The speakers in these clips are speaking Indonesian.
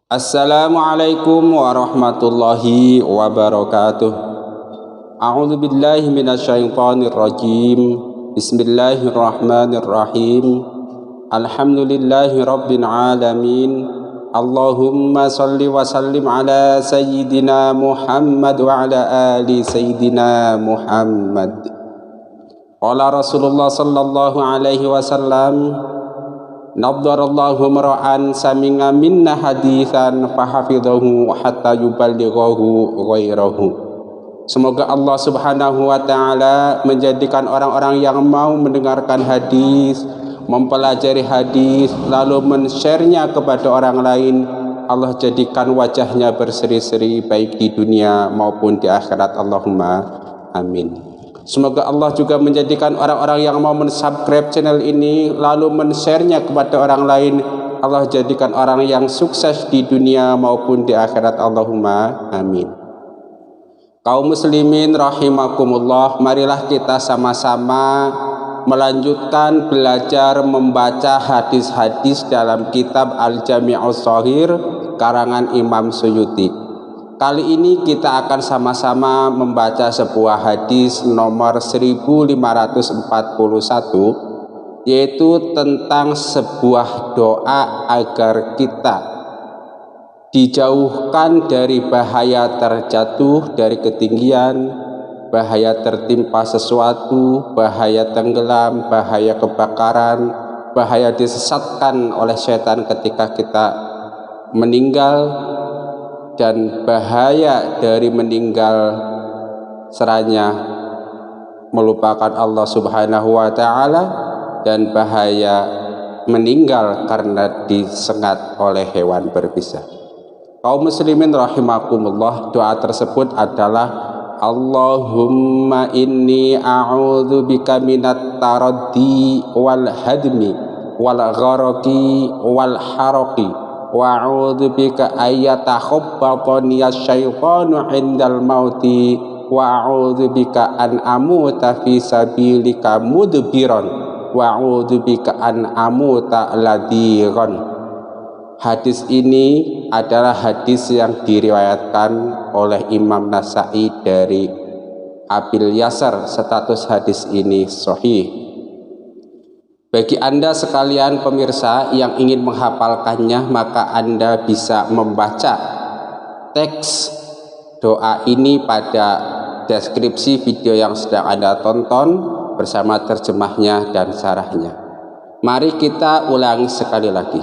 Assalamualaikum warahmatullahi wabarakatuh. A'udzu billahi minasyaitonir rajim. Bismillahirrahmanirrahim. Alhamdulillahi rabbil alamin. Allahumma shalli wa sallim ala sayyidina Muhammad wa ala ali sayyidina Muhammad. Qala Rasulullah sallallahu alaihi wasallam, nadharallahu mar'an sami'a minna haditsan fahafidhahu hatta yuballighahu ghairahu. Semoga Allah Subhanahu wa taala menjadikan orang-orang yang mau mendengarkan hadis, mempelajari hadis, lalu men-share-nya kepada orang lain, Allah jadikan wajahnya berseri-seri baik di dunia maupun di akhirat. Allahumma amin. Semoga Allah juga menjadikan orang-orang yang mau mensubscribe channel ini lalu men-share-nya kepada orang lain, Allah jadikan orang yang sukses di dunia maupun di akhirat. Allahumma amin. Kaum muslimin rahimakumullah, marilah kita sama-sama melanjutkan belajar membaca hadis-hadis dalam kitab Al-Jami'us Shaghir karangan Imam Suyuti. Kali ini kita akan sama-sama membaca sebuah hadis nomor 1541, yaitu tentang sebuah doa agar kita dijauhkan dari bahaya terjatuh dari ketinggian, bahaya tertimpa sesuatu, bahaya tenggelam, bahaya kebakaran, bahaya disesatkan oleh setan ketika kita meninggal, dan bahaya dari meninggal seranya melupakan Allah Subhanahu wa taala, dan bahaya meninggal karena disengat oleh hewan berbisa. Kaum muslimin rahimakumullah, doa tersebut adalah Allahumma inni a'udzubika minat taraddi wal hadmi wal gharaqi wal haraqi wa a'udzu bika ayyatahabbatani asyaitanu 'indal mauti wa a'udzu bika an amuta fi sabilika mudbiran wa a'udzu bika an amuta ladiran. Hadis ini adalah hadis yang diriwayatkan oleh Imam Nasai dari Abil Yasar. Status hadis ini sahih. Bagi Anda sekalian pemirsa yang ingin menghafalkannya, maka Anda bisa membaca teks doa ini pada deskripsi video yang sedang Anda tonton bersama terjemahnya dan syarahnya. Mari kita ulangi sekali lagi.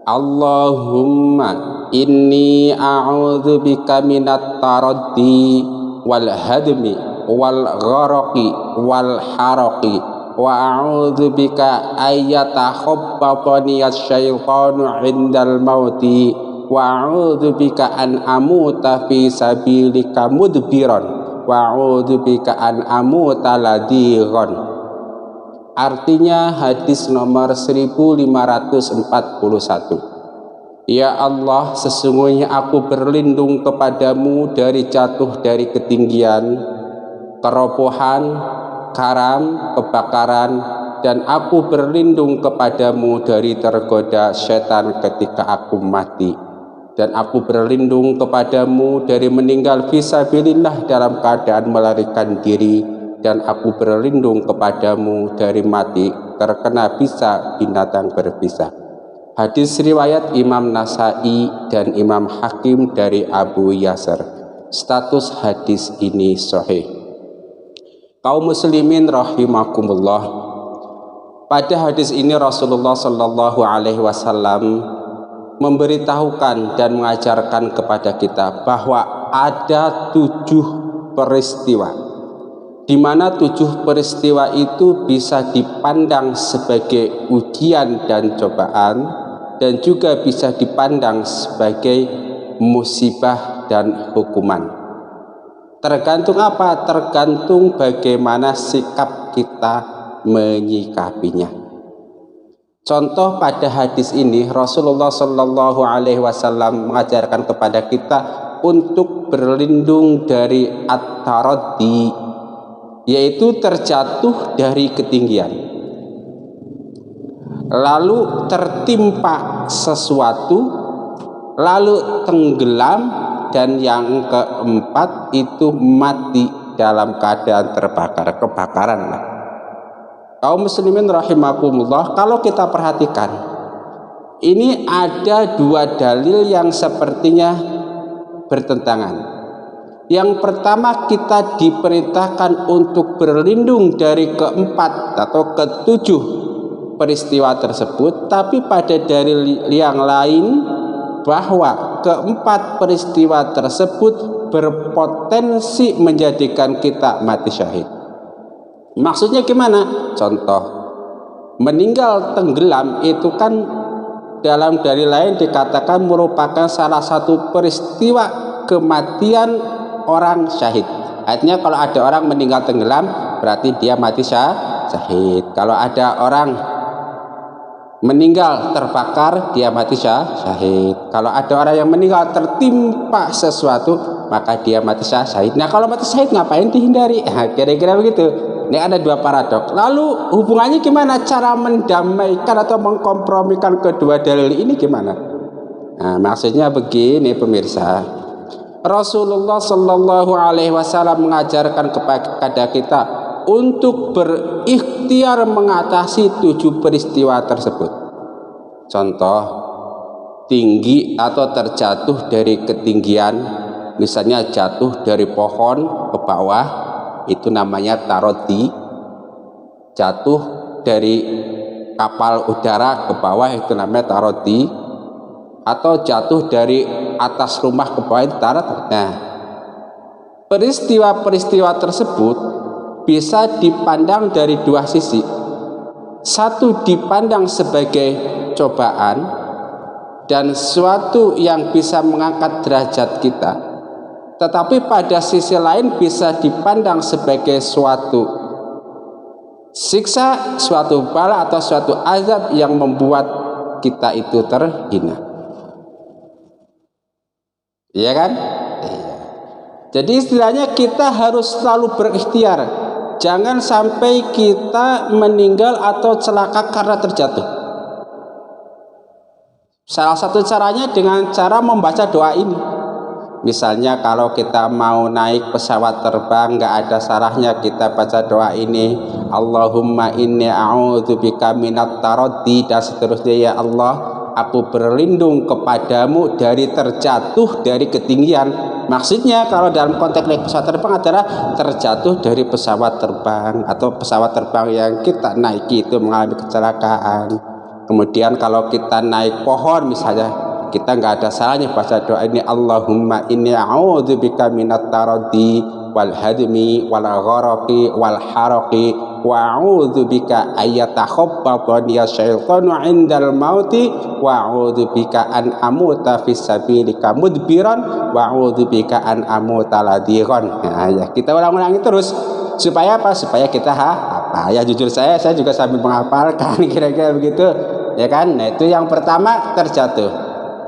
Allahumma inni a'udzubika minat taraddi wal hadmi wal gharaqi wal haraqi wa a'udzu bika ayyatahabbatani asyaitanu 'indal mauti wa a'udzu bika an amuta fi sabilika mudbiran wa a'udzu bika an amuta ladiran. Artinya hadis nomor 1541. Ya Allah, sesungguhnya aku berlindung kepadamu dari jatuh dari ketinggian, kerobohan, karam, kebakaran, dan aku berlindung kepadamu dari tergoda setan ketika aku mati, dan aku berlindung kepadamu dari meninggal fisabilillah dalam keadaan melarikan diri, dan aku berlindung kepadamu dari mati terkena bisa binatang berbisa. Hadis riwayat Imam Nasai dan Imam Hakim dari Abu Yasar. Status hadis ini sahih. Kaum muslimin rahimakumullah, pada hadis ini Rasulullah sallallahu alaihi wasallam memberitahukan dan mengajarkan kepada kita bahwa ada 7 peristiwa, di mana 7 peristiwa itu bisa dipandang sebagai ujian dan cobaan, dan juga bisa dipandang sebagai musibah dan hukuman. Tergantung apa? Tergantung bagaimana sikap kita menyikapinya. Contoh pada hadis ini, Rasulullah Shallallahu Alaihi Wasallam mengajarkan kepada kita untuk berlindung dari at-taraddi, yaitu terjatuh dari ketinggian, lalu tertimpa sesuatu lalu tenggelam, dan yang keempat itu mati dalam keadaan terbakar, kebakaran lah. Kaum muslimin rahimakumullah, kalau kita perhatikan, ini ada dua dalil yang sepertinya bertentangan. Yang pertama, kita diperintahkan untuk berlindung dari keempat atau ketujuh peristiwa tersebut, tapi pada dalil yang lain bahwa keempat peristiwa tersebut berpotensi menjadikan kita mati syahid. Maksudnya gimana? Contoh, meninggal tenggelam itu kan dalam dalil lain dikatakan merupakan salah satu peristiwa kematian orang syahid. Artinya kalau ada orang meninggal tenggelam berarti dia mati syahid. Kalau ada orang meninggal terbakar dia mati syahid. Kalau ada orang yang meninggal tertimpa sesuatu maka dia mati syahid. Nah, kalau mati syahid ngapain dihindari? Kira-kira begitu. Ini ada dua paradok. Lalu hubungannya gimana? Cara mendamaikan atau mengkompromikan kedua dalil ini gimana? Nah, maksudnya begini pemirsa. Rasulullah Shallallahu Alaihi Wasallam mengajarkan kepada kita untuk berikhtiar mengatasi 7 peristiwa tersebut. Contoh, tinggi atau terjatuh dari ketinggian, misalnya jatuh dari pohon ke bawah, itu namanya taroti. Jatuh dari kapal udara ke bawah itu namanya taroti. Atau jatuh dari atas rumah ke bawah itu tarot. Nah, peristiwa-peristiwa tersebut bisa dipandang dari dua sisi. Satu, dipandang sebagai cobaan dan suatu yang bisa mengangkat derajat kita. Tetapi pada sisi lain bisa dipandang sebagai suatu siksa, suatu bala atau suatu azab yang membuat kita itu terhina. Iya kan? Iya. Jadi istilahnya kita harus selalu berikhtiar. Jangan sampai kita meninggal atau celaka karena terjatuh. Salah satu caranya dengan cara membaca doa ini. Misalnya kalau kita mau naik pesawat terbang, nggak ada salahnya kita baca doa ini. Allahumma inni a'udzubika minat taraddi, dan seterusnya. Ya Allah, aku berlindung kepadamu dari terjatuh dari ketinggian. Maksudnya kalau dalam konteks naik pesawat terbang adalah terjatuh dari pesawat terbang atau pesawat terbang yang kita naiki itu mengalami kecelakaan. Kemudian kalau kita naik pohon misalnya, kita nggak ada salahnya baca doa ini. Allahumma inni a'udzubika minat taraddi wal hadmi wal gharaqi wal haraqi wa a'udzubika ayatakhabbatani syaitanu 'indal mauti wa a'udzubika an amuta fis sabilika mudbiran wa a'udzubika an amuta ladiran. Nah, ya, kita ulang-ulangi terus supaya apa? Supaya kita apa? Ya jujur saya juga sambil menghafalkan kira-kira begitu, ya kan? Nah, itu yang pertama, terjatuh.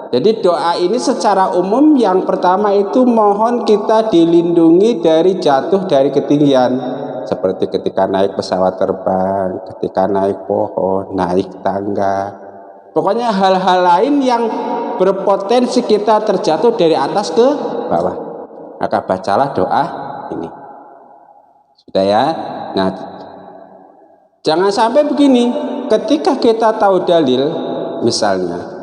Jadi doa ini secara umum yang pertama itu mohon kita dilindungi dari jatuh dari ketinggian, seperti ketika naik pesawat terbang, ketika naik pohon, naik tangga. Pokoknya hal-hal lain yang berpotensi kita terjatuh dari atas ke bawah. Maka bacalah doa ini. Sudah ya? Nah, jangan sampai begini, ketika kita tahu dalil misalnya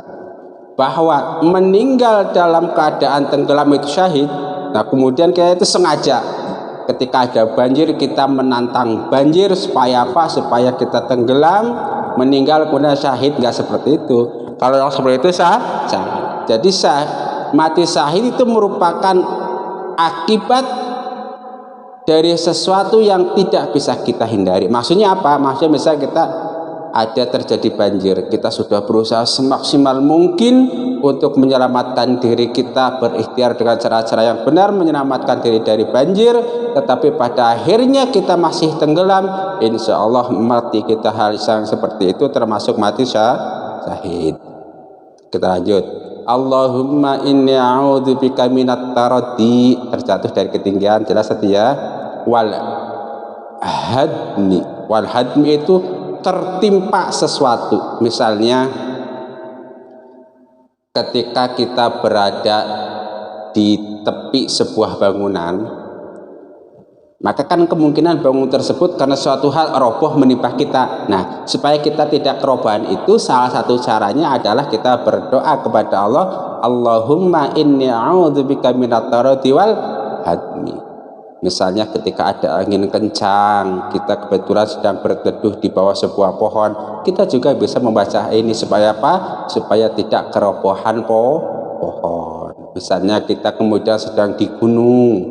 bahwa meninggal dalam keadaan tenggelam itu syahid, nah kemudian kita itu sengaja ketika ada banjir kita menantang banjir supaya apa? Supaya kita tenggelam, meninggal kemudian syahid. Nggak seperti itu. Kalau yang seperti itu syahid. Jadi mati syahid itu merupakan akibat dari sesuatu yang tidak bisa kita hindari. Maksudnya apa? Maksudnya misalnya kita ada terjadi banjir, kita sudah berusaha semaksimal mungkin untuk menyelamatkan diri kita, berikhtiar dengan cara-cara yang benar menyelamatkan diri dari banjir, tetapi pada akhirnya kita masih tenggelam. Insya Allah mati kita hal yang seperti itu termasuk mati syahid. Kita lanjut. Allahumma inni a'udzubika minat taraddi, terjatuh dari ketinggian, jelas tadi ya. Wal hadmi itu tertimpa sesuatu. Misalnya ketika kita berada di tepi sebuah bangunan, maka kan kemungkinan bangunan tersebut karena suatu hal roboh menimpa kita. Nah, supaya kita tidak kerobohan itu, salah satu caranya adalah kita berdoa kepada Allah, Allahumma inni a'udzubika minat taradi wal hadmi. Misalnya ketika ada angin kencang, kita kebetulan sedang berteduh di bawah sebuah pohon, kita juga bisa membaca ini supaya apa? Supaya tidak kerobohan pohon. Misalnya kita kemudian sedang di gunung,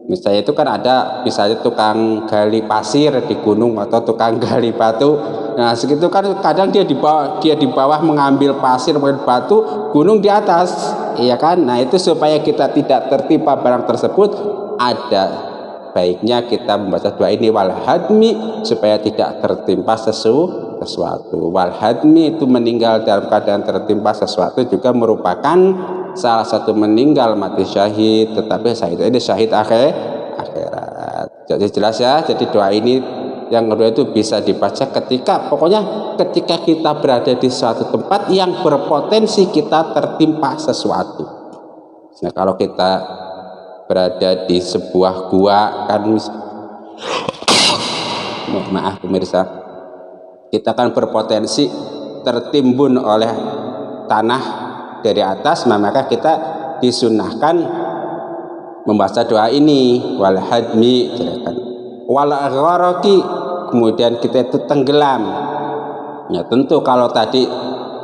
misalnya itu kan ada misalnya tukang gali pasir di gunung atau tukang gali batu. Nah, segitu kan kadang dia di bawah mengambil pasir, mengambil batu, gunung di atas, iya kan? Nah, itu supaya kita tidak tertimpa barang tersebut, ada baiknya kita membaca doa ini wal hadmi, supaya tidak tertimpa sesuatu. Wal hadmi itu meninggal dalam keadaan tertimpa sesuatu juga merupakan salah satu meninggal mati syahid, tetapi syahid ini syahid akhirat. Jadi jelas ya. Jadi doa ini yang kedua itu bisa dibaca ketika kita berada di suatu tempat yang berpotensi kita tertimpa sesuatu. Nah, kalau kita berada di sebuah gua kan, maaf pemirsa, kita kan berpotensi tertimbun oleh tanah dari atas, maka kita disunahkan membaca doa ini wal hadmi, wal gharaqi, kemudian kita itu tenggelam. Ya tentu kalau tadi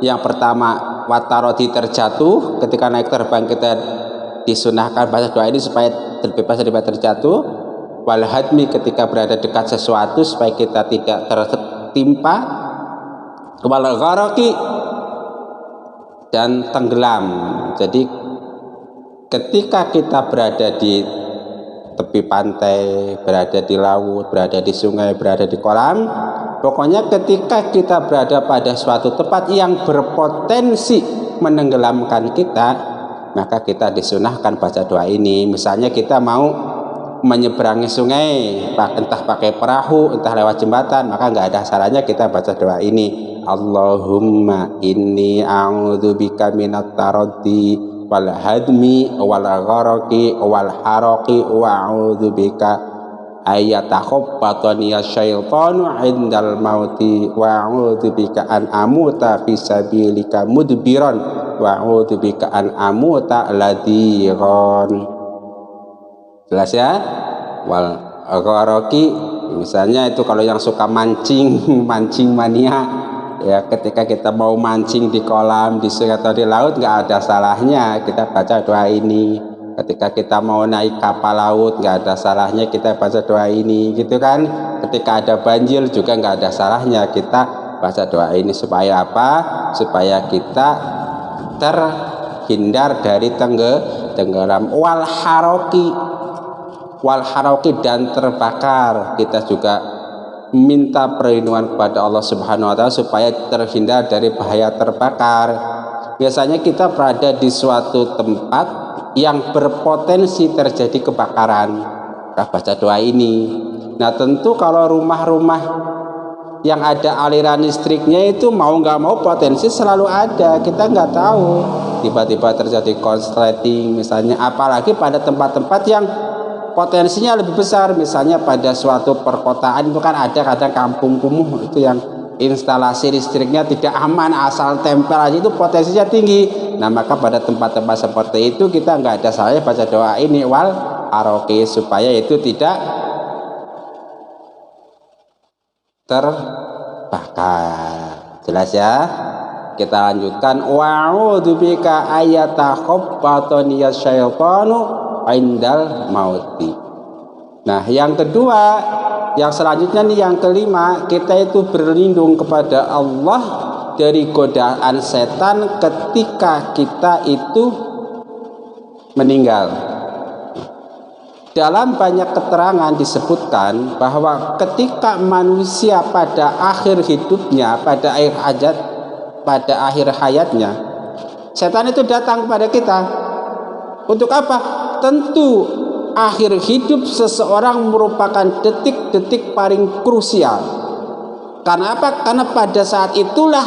yang pertama watarodi terjatuh, ketika naik terbang kita disunahkan baca doa ini supaya terbebas dari terjatuh. Wal hadmi ketika berada dekat sesuatu supaya kita tidak tertimpa. Wal gharaqi dan tenggelam. Jadi ketika kita berada di tepi pantai, berada di laut, berada di sungai, berada di kolam, pokoknya ketika kita berada pada suatu tempat yang berpotensi menenggelamkan kita, maka kita disunahkan baca doa ini. Misalnya kita mau menyeberangi sungai, entah pakai perahu, entah lewat jembatan, maka nggak ada salahnya kita baca doa ini. Allahumma inni a'udzubika minat taraddi wal hadmi wal gharaqi wal haraqi wa a'udzubika ayatakhabbatani asyaitanu indal mauti wa a'udzubika an amuta fi sabilika mudbiran wa a'udzubika an amuta ladiran. Jelas ya? Wal gharaqi misalnya itu kalau yang suka mancing mania ya, ketika kita mau mancing di kolam, di sungai atau di laut, nggak ada salahnya kita baca doa ini. Ketika kita mau naik kapal laut, nggak ada salahnya kita baca doa ini, gitu kan? Ketika ada banjir juga nggak ada salahnya kita baca doa ini. Supaya apa? Supaya kita terhindar dari tenggelam. Wal haraqi dan terbakar, kita juga minta perlindungan kepada Allah Subhanahu wa taala supaya terhindar dari bahaya terbakar. Biasanya kita berada di suatu tempat yang berpotensi terjadi kebakaran, kita baca doa ini. Nah, tentu kalau rumah-rumah yang ada aliran listriknya itu mau nggak mau potensi selalu ada, kita nggak tahu tiba-tiba terjadi korsleting misalnya, apalagi pada tempat-tempat yang potensinya lebih besar. Misalnya pada suatu perkotaan itu kan ada kadang kampung kumuh itu yang instalasi listriknya tidak aman, asal tempel aja itu potensinya tinggi. Nah, maka pada tempat-tempat seperti itu kita nggak ada salahnya baca doa ini wal haraqi supaya itu tidak terbakar. Jelas ya? Kita lanjutkan wa'udzubika ayatakhabbatani asyaitanu indal mauti. Nah, yang kedua, yang selanjutnya nih, yang kelima, kita itu berlindung kepada Allah dari godaan setan ketika kita itu meninggal. Dalam banyak keterangan disebutkan bahwa ketika manusia pada akhir hidupnya, pada akhir hayatnya, setan itu datang kepada kita. Untuk apa? Tentu akhir hidup seseorang merupakan detik-detik paling krusial. Karena apa? Karena pada saat itulah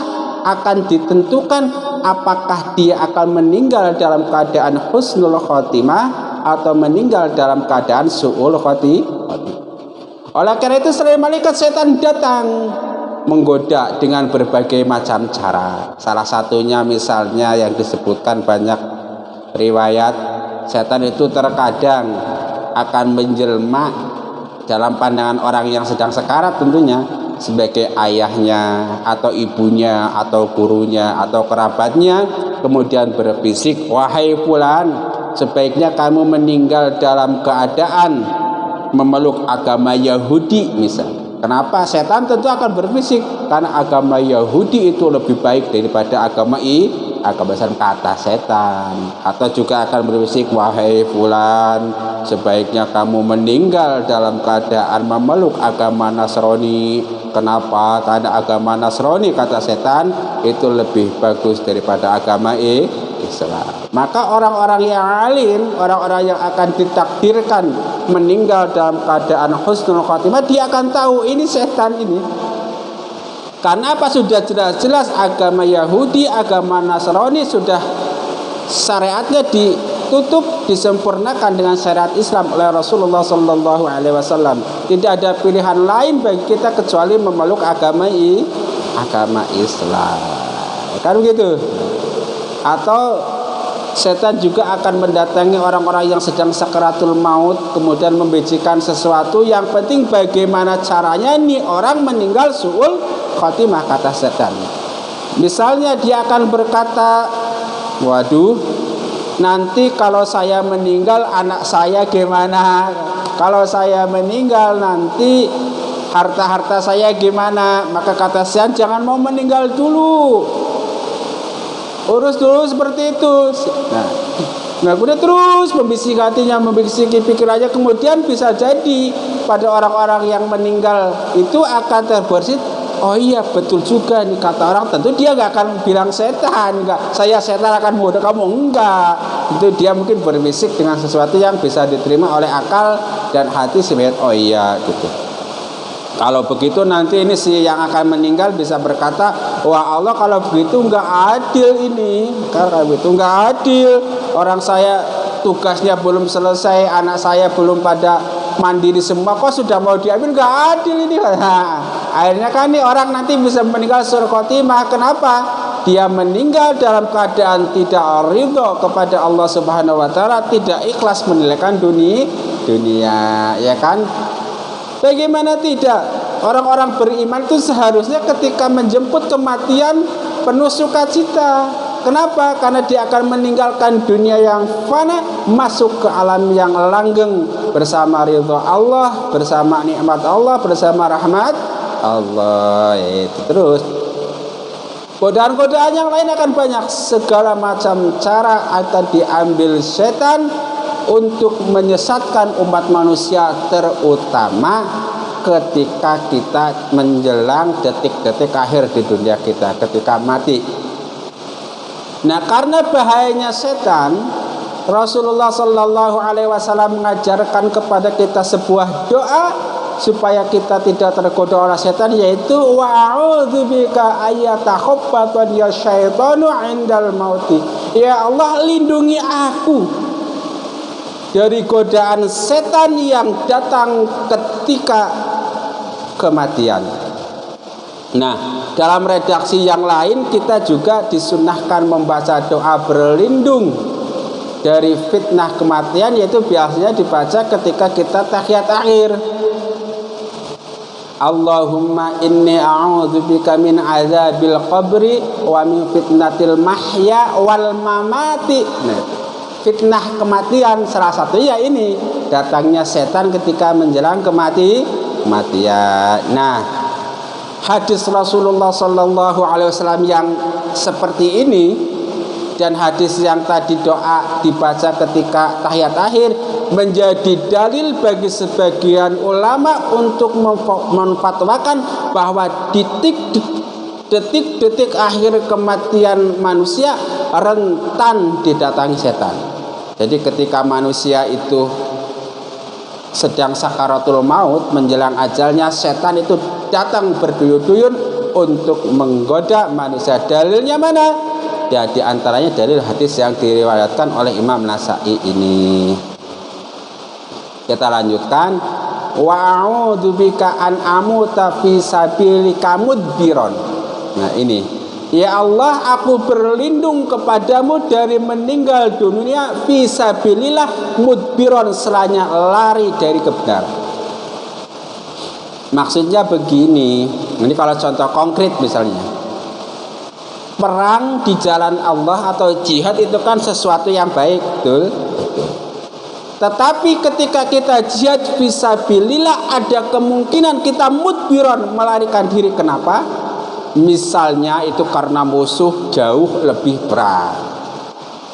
akan ditentukan apakah dia akan meninggal dalam keadaan husnul khotimah atau meninggal dalam keadaan su'ul khotimah. Oleh karena itu selain malaikat, setan datang menggoda dengan berbagai macam cara. Salah satunya misalnya yang disebutkan banyak riwayat, setan itu terkadang akan menjelma dalam pandangan orang yang sedang sekarat tentunya sebagai ayahnya atau ibunya atau gurunya atau kerabatnya, kemudian berbisik, wahai fulan, sebaiknya kamu meninggal dalam keadaan memeluk agama Yahudi misal. Kenapa? Setan tentu akan berbisik karena agama Yahudi itu lebih baik daripada agama Islam, kata setan. Atau juga akan berbisik, wahai fulan, sebaiknya kamu meninggal dalam keadaan memeluk agama Nasrani. Kenapa? Karena agama Nasrani, kata setan, itu lebih bagus daripada agama Islam. Maka orang-orang yang alim, orang-orang yang akan ditakdirkan meninggal dalam keadaan husnul khotimah, dia akan tahu ini setan ini. Karena apa? Sudah jelas-jelas agama Yahudi, agama Nasrani sudah syariatnya ditutup, disempurnakan dengan syariat Islam oleh Rasulullah SAW. Tidak ada pilihan lain bagi kita kecuali memeluk agama Islam. Kan begitu? Atau setan juga akan mendatangi orang-orang yang sedang sakaratul maut, kemudian membijikan sesuatu. Yang penting bagaimana caranya nih orang meninggal su'ul khotimah, kata setan. Misalnya dia akan berkata, waduh, nanti kalau saya meninggal anak saya gimana? Kalau saya meninggal nanti harta-harta saya gimana? Maka kata setan, jangan mau meninggal dulu, urus dulu seperti itu. Nah kemudian terus membisiki hatinya, membisiki pikirannya. Kemudian bisa jadi pada orang-orang yang meninggal itu akan terbersih. Oh iya betul juga nih kata orang. Tentu dia gak akan bilang setan, enggak, saya setan akan bodoh kamu, enggak. Itu dia mungkin berbisik dengan sesuatu yang bisa diterima oleh akal dan hati sebagai oh iya gitu. Kalau begitu nanti ini si yang akan meninggal bisa berkata, wah Allah kalau begitu nggak adil ini. Kalau begitu nggak adil. Orang saya tugasnya belum selesai, anak saya belum pada mandiri semua, kok sudah mau diambil, nggak adil ini. Nah, akhirnya kan nih orang nanti bisa meninggal su'ul khotimah. Kenapa? Dia meninggal dalam keadaan tidak ridho kepada Allah Subhanahu Wa Taala, tidak ikhlas menilaikan dunia, ya kan? Bagaimana tidak? Orang-orang beriman itu seharusnya ketika menjemput kematian penuh sukacita. Kenapa? Karena dia akan meninggalkan dunia yang fana, masuk ke alam yang langgeng bersama ridha Allah, bersama nikmat Allah, bersama rahmat Allah. Itu terus godaan-godaan yang lain akan banyak. Segala macam cara akan diambil setan untuk menyesatkan umat manusia, terutama ketika kita menjelang detik-detik akhir di dunia kita, ketika mati. Nah, karena bahayanya setan, Rasulullah SAW mengajarkan kepada kita sebuah doa supaya kita tidak tergoda oleh setan, yaitu wa'udzubika ayyatakhabbatani ya syaitanu 'indal mauti. Ya Allah, lindungi aku dari godaan setan yang datang ketika kematian. Nah, dalam redaksi yang lain kita juga disunahkan membaca doa berlindung dari fitnah kematian, yaitu biasanya dibaca ketika kita tahiyat akhir. Allahumma inni a'udzubika min azabil qabri wa min fitnatil mahya wal mamati. Nah, fitnah kematian salah satunya ini datangnya setan ketika menjelang kematian. Nah, hadis Rasulullah SAW yang seperti ini dan hadis yang tadi doa dibaca ketika tahiyat akhir menjadi dalil bagi sebagian ulama untuk memfatwakan bahwa detik-detik akhir kematian manusia rentan didatangi setan. Jadi ketika manusia itu sedang sakaratul maut menjelang ajalnya, setan itu datang berduyun-duyun untuk menggoda manusia. Dalilnya mana? Ya, di antaranya dalil hadis yang diriwayatkan oleh Imam Nasa'i ini. Kita lanjutkan. Wa a'udzubika an amuta fi sabilika mudbiron. Nah ini, ya Allah, aku berlindung kepadamu dari meninggal dunia fi sabilillah mudbiron, selanya lari dari kebenaran. Maksudnya begini, ini kalau contoh konkret misalnya, perang di jalan Allah atau jihad itu kan sesuatu yang baik, betul? Tetapi ketika kita jihad fisabilillah, ada kemungkinan kita mudbiron, melarikan diri. Kenapa? Misalnya itu karena musuh jauh lebih berat,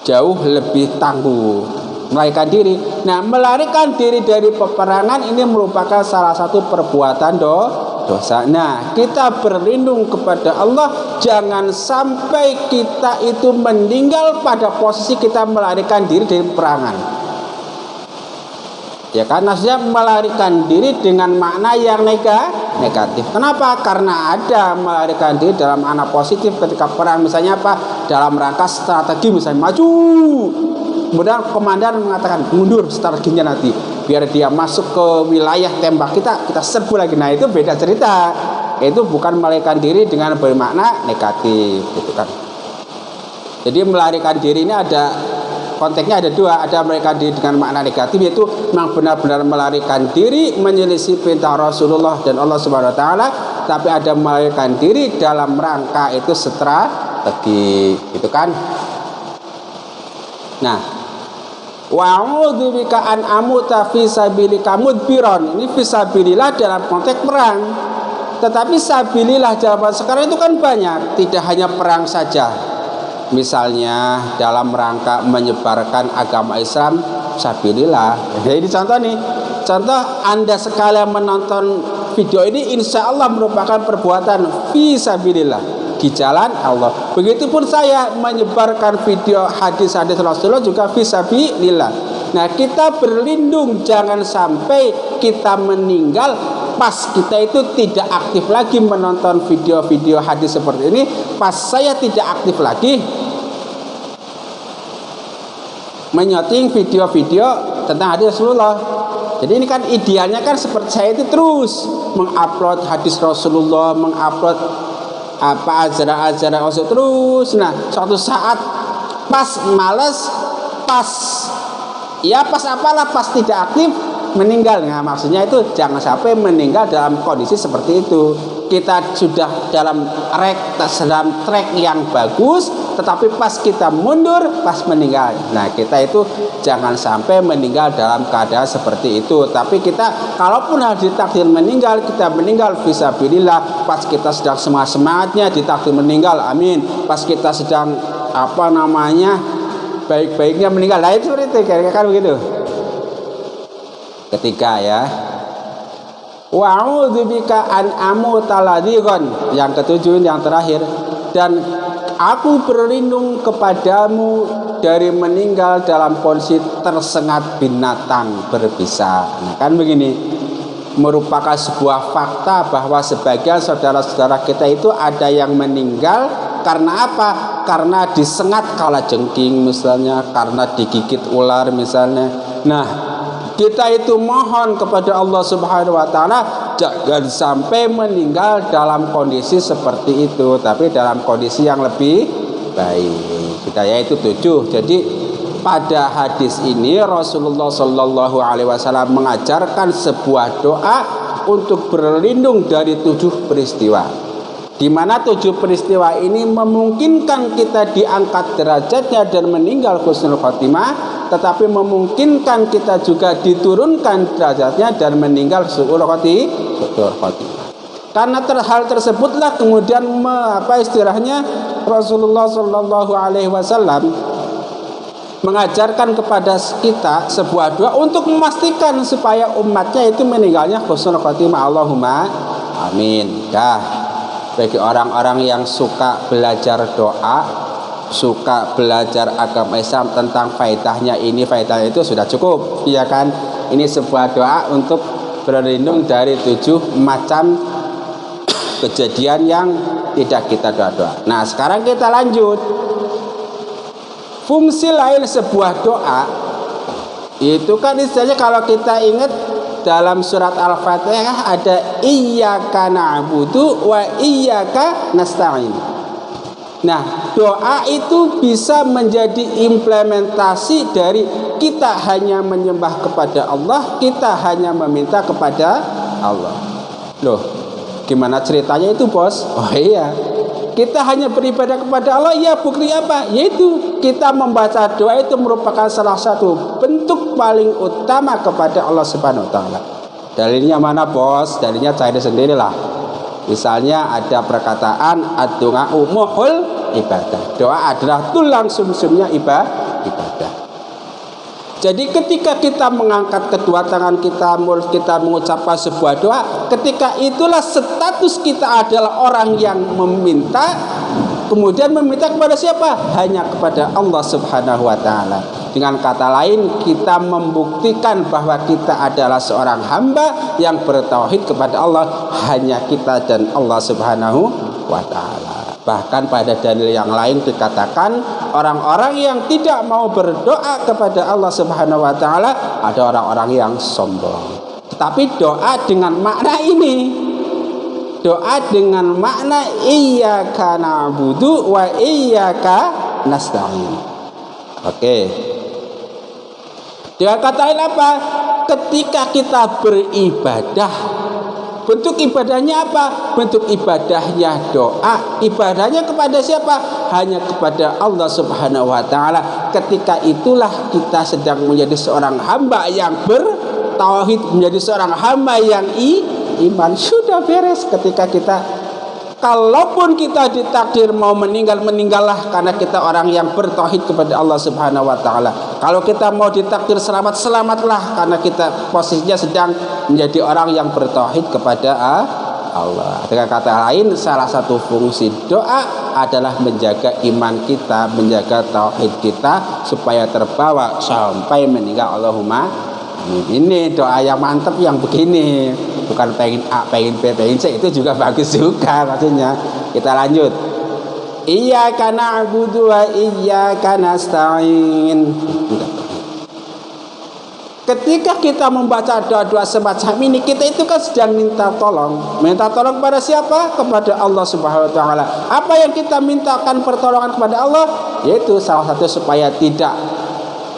jauh lebih tangguh, melarikan diri. Nah, melarikan diri dari peperangan ini merupakan salah satu perbuatan dosa. Nah, kita berlindung kepada Allah, jangan sampai kita itu meninggal pada posisi kita melarikan diri dari peperangan. Ya kan, maksudnya melarikan diri dengan makna yang negatif. Kenapa? Karena ada melarikan diri dalam makna positif ketika perang. Misalnya apa? Dalam rangka strategi, misalnya maju, kemudian komandan mengatakan mundur strateginya nanti, biar dia masuk ke wilayah tembak kita serbu lagi. Nah, itu beda cerita. Itu bukan melarikan diri dengan bermakna negatif, gitu kan. Jadi melarikan diri ini konteksnya ada dua. Ada melarikan diri dengan makna negatif, yaitu memang benar-benar melarikan diri menyelisih perintah Rasulullah dan Allah Subhanahu wa taala, tapi ada melarikan diri dalam rangka itu strategi, gitu kan. Nah, wa'udzubika an amuta fi sabilika mudbiron. Ini fisabilillah dalam konteks perang. Tetapi sabilillah zaman sekarang itu kan banyak, tidak hanya perang saja. Misalnya dalam rangka menyebarkan agama Islam, sabilillah. Jadi contoh nih, contoh Anda sekalian menonton video ini, insya Allah merupakan perbuatan fisabilillah, di jalan Allah. Begitupun saya menyebarkan video hadis-hadis Rasulullah juga fisabilillah. Nah, kita berlindung jangan sampai kita meninggal pas kita itu tidak aktif lagi menonton video-video hadis seperti ini. Pas saya tidak aktif lagi menyoting video-video tentang hadis Rasulullah. Jadi ini kan idealnya kan seperti saya itu terus mengupload hadis Rasulullah, mengupload ajaran-ajaran Rasul terus. Nah, suatu saat pas males, pas apalah, pas tidak aktif, meninggal. Nah, maksudnya itu jangan sampai meninggal dalam kondisi seperti itu. Kita sudah dalam track yang bagus, tetapi pas kita mundur, pas meninggal. Nah, kita itu jangan sampai meninggal dalam keadaan seperti itu. Tapi kita kalaupun harus ditakdir meninggal, kita meninggal fisabilillah. Pas kita sedang semangatnya ditakdir meninggal, amin. Pas kita sedang baik-baiknya meninggal. Nah, itu seperti itu, kira-kira begitu. Ketiga ya, wa'udzubika an amuta ladhiqan. Yang ketujuh, yang terakhir, dan aku berlindung kepadamu dari meninggal dalam kondisi tersengat binatang berbisa. Nah, kan begini, merupakan sebuah fakta bahwa sebagian saudara-saudara kita itu ada yang meninggal karena apa? Karena disengat kalajengking misalnya, karena digigit ular misalnya. Nah, kita itu mohon kepada Allah Subhanahu wa taala jangan sampai meninggal dalam kondisi seperti itu, tapi dalam kondisi yang lebih baik. Kita yaitu 7. Jadi pada hadis ini Rasulullah Shallallahu alaihi wasallam mengajarkan sebuah doa untuk berlindung dari 7 peristiwa, di mana 7 peristiwa ini memungkinkan kita diangkat derajatnya dan meninggal husnul khotimah, tetapi memungkinkan kita juga diturunkan derajatnya dan meninggal su'ul khotimah. Karena hal tersebutlah kemudian Rasulullah Shallallahu alaihi wasallam mengajarkan kepada kita sebuah doa untuk memastikan supaya umatnya itu meninggalnya husnul khotimah. Allahumma amin. Bagi orang-orang yang suka belajar doa, suka belajar agama Islam tentang faedahnya ini, faedahnya itu, sudah cukup, ya kan? Ini sebuah doa untuk berlindung dari 7 macam kejadian yang tidak kita doa. Nah, sekarang kita lanjut. Fungsi lain sebuah doa itu kan istilahnya kalau kita ingat dalam surat Al-Fatihah ada iyyaka na'budu wa iyyaka nasta'in. Nah, doa itu bisa menjadi implementasi dari kita hanya menyembah kepada Allah, kita hanya meminta kepada Allah. Loh, gimana ceritanya itu, Bos? Oh iya, kita hanya beribadah kepada Allah, ya bukti apa? Yaitu kita membaca doa itu merupakan salah satu bentuk paling utama kepada Allah Subhanahu wa taala. Dalilnya mana, Bos? Dalilnya cari sendirilah. Misalnya ada perkataan ad-du'a'u muhul ibadah. Doa adalah tulang sumsumnya ibadah. Jadi ketika kita mengangkat kedua tangan kita, mulut kita mengucapkan sebuah doa, ketika itulah status kita adalah orang yang meminta. Kemudian meminta kepada siapa? Hanya kepada Allah Subhanahu wa taala. Dengan kata lain, kita membuktikan bahwa kita adalah seorang hamba yang bertauhid kepada Allah, hanya kita dan Allah Subhanahu wa taala. Bahkan pada dalil yang lain dikatakan orang-orang yang tidak mau berdoa kepada Allah Subhanahu wa taala ada orang-orang yang sombong. Tetapi doa dengan makna ini, doa dengan makna iyyaka na'budu wa iyyaka nasta'in. Oke. Dengan kata lain apa? Ketika kita beribadah, bentuk ibadahnya apa? Bentuk ibadahnya doa. Ibadahnya kepada siapa? Hanya kepada Allah Subhanahu wa taala. Ketika itulah kita sedang menjadi seorang hamba yang bertauhid, menjadi seorang hamba yang iman. Sudah beres. Ketika kita, kalaupun kita ditakdir mau meninggallah karena kita orang yang bertauhid kepada Allah Subhanahu wa taala. Kalau kita mau ditakdir selamatlah karena kita posisinya sedang menjadi orang yang bertauhid kepada Allah. Dengan kata lain, salah satu fungsi doa adalah menjaga iman kita, menjaga tauhid kita supaya terbawa sampai meninggal. Allahumma amin. Ini doa yang mantap yang begini. Bukan pengen A, pengen B, pengen C, itu juga bagus juga maksudnya. Kita lanjut. Iyyaka na'budu wa iyyaka nasta'in. Ketika kita membaca doa-doa semacam ini, kita itu kan sedang minta tolong. Minta tolong kepada siapa? Kepada Allah Subhanahu wa taala. Apa yang kita mintakan pertolongan kepada Allah? Yaitu salah satu supaya tidak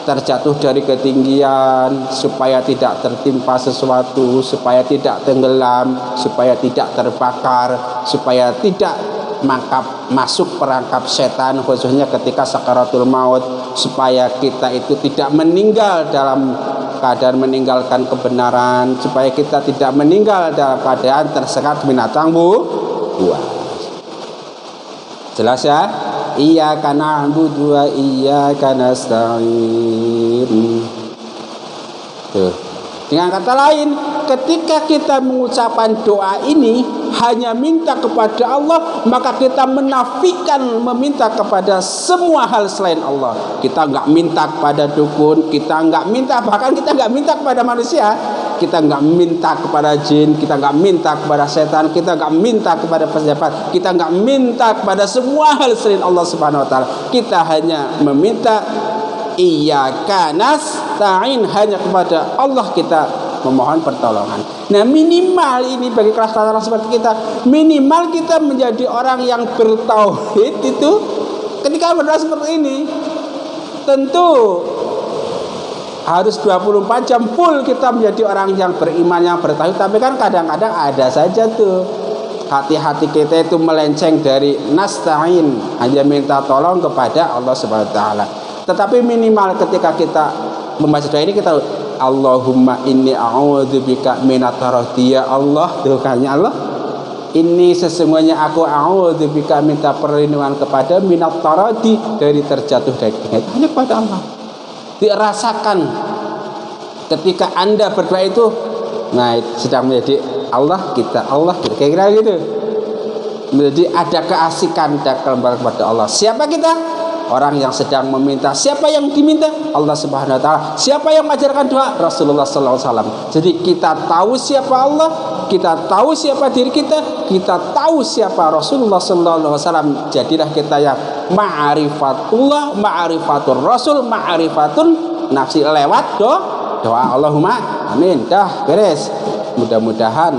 terjatuh dari ketinggian, supaya tidak tertimpa sesuatu, supaya tidak tenggelam, supaya tidak terbakar, supaya tidak masuk perangkap setan, khususnya ketika sakaratul maut, supaya kita itu tidak meninggal dalam keadaan meninggalkan kebenaran, supaya kita tidak meninggal dalam keadaan tersengat binatang buas. Jelas ya? Iyyaka na'budu wa iyyaka nasta'in. Tuh. Dengan kata lain, ketika kita mengucapkan doa ini hanya minta kepada Allah, maka kita menafikan meminta kepada semua hal selain Allah. Kita nggak minta kepada dukun, kita nggak minta, bahkan kita nggak minta kepada manusia, kita nggak minta kepada jin, kita nggak minta kepada setan, kita nggak minta kepada pejabat, kita nggak minta kepada semua hal selain Allah Subhanahu wa taala. Kita hanya meminta iyyaka nasta'in, hanya kepada Allah kita memohon pertolongan. Nah, minimal ini bagi kelas orang seperti kita, minimal kita menjadi orang yang bertauhid itu ketika berdoa seperti ini. Tentu harus 24 jam full kita menjadi orang yang beriman, yang bertauhid. Tapi kan kadang-kadang ada saja tuh hati-hati kita itu melenceng dari nasta'in, hanya minta tolong kepada Allah Subhanahu wa taala. Tetapi minimal ketika kita membaca doa ini, kita Allahumma inni a'udzubika minat tarati, ya Allah, doanya Allah, ini sesungguhnya aku a'udzubika, minta perlindungan kepada minat tarati, dari terjatuh dari tinggi. Hanya kepada Allah. Dirasakan ketika Anda berdoa itu, nah sedang menjadi Allah kita, kira-kira gitu. Menjadi ada keasikan dan kelembaran kepada Allah. Siapa kita? Orang yang sedang meminta. Siapa yang diminta? Allah Subhanahu wa taala. Siapa yang mengajarkan doa? Rasulullah sallallahu alaihi wasallam. Jadi kita tahu siapa Allah, kita tahu siapa diri kita tahu siapa Rasulullah sallallahu alaihi wasallam. Jadilah kita yang ma'rifatullah, ma'rifatur Rasul, ma'rifatun nafsi lewat doa. Allahumma amin. Dah beres. Mudah-mudahan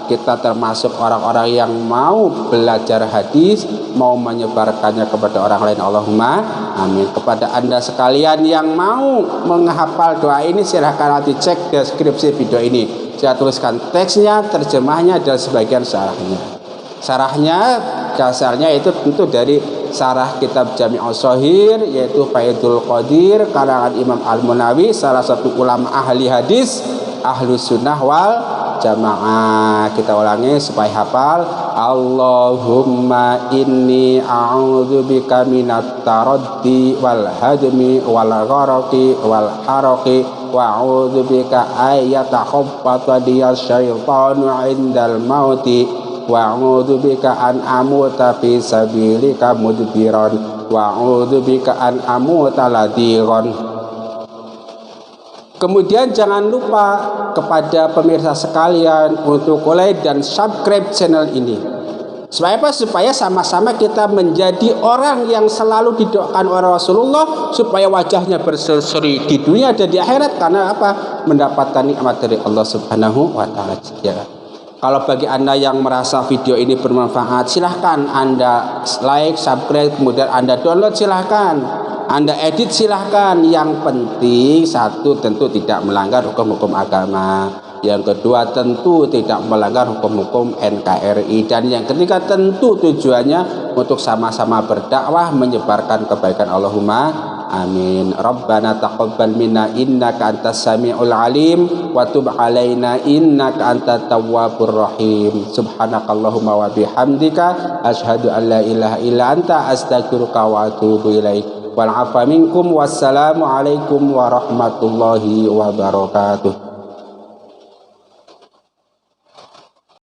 kita termasuk orang-orang yang mau belajar hadis, mau menyebarkannya kepada orang lain. Allahumma amin. Kepada Anda sekalian yang mau menghafal doa ini, silahkan nanti cek deskripsi video ini. Saya tuliskan teksnya, terjemahnya, dan sebagian syarahnya. Syarahnya dasarnya itu tentu dari syarah kitab Jami'us Shahih, yaitu Faidul Qadir karangan Imam Al-Munawi, salah satu ulama ahli hadis, Ahlus Sunnah wal Jamaah. Kita ulangi supaya hafal. Allahumma inni a'udzubika minat taraddi wal hadmi wal gharaqi wal haraqi wa a'udzubika ayyatahabbata liyas syaitanu 'indal mauti wa a'udzubika an amuta fi sabilika mudbiran wa a'udzubika an amuta ladiran. Kemudian jangan lupa kepada pemirsa sekalian untuk like dan subscribe channel ini. Supaya apa? Supaya sama-sama kita menjadi orang yang selalu didoakan oleh Rasulullah, supaya wajahnya berseri di dunia dan di akhirat. Karena apa? Mendapatkan nikmat dari Allah Subhanahu wa taala. Ya. Kalau bagi Anda yang merasa video ini bermanfaat, silahkan Anda like, subscribe, kemudian Anda download, silahkan Anda edit, silahkan. Yang penting satu, tentu tidak melanggar hukum-hukum agama. Yang kedua, tentu tidak melanggar hukum-hukum NKRI. Dan yang ketiga, tentu tujuannya untuk sama-sama berdakwah, menyebarkan kebaikan. Allahumma amin. Rabbana taqabbal minna innaka antas samiul alim wa tub alaina innaka antat tawwabur rahim. Subhanakallahumma wa bihamdika asyhadu an la ilaha illa anta astaghfiruka wa atubu ilaik. Wal afa minkum. Wassalamu alaikum warahmatullahi wabarakatuh.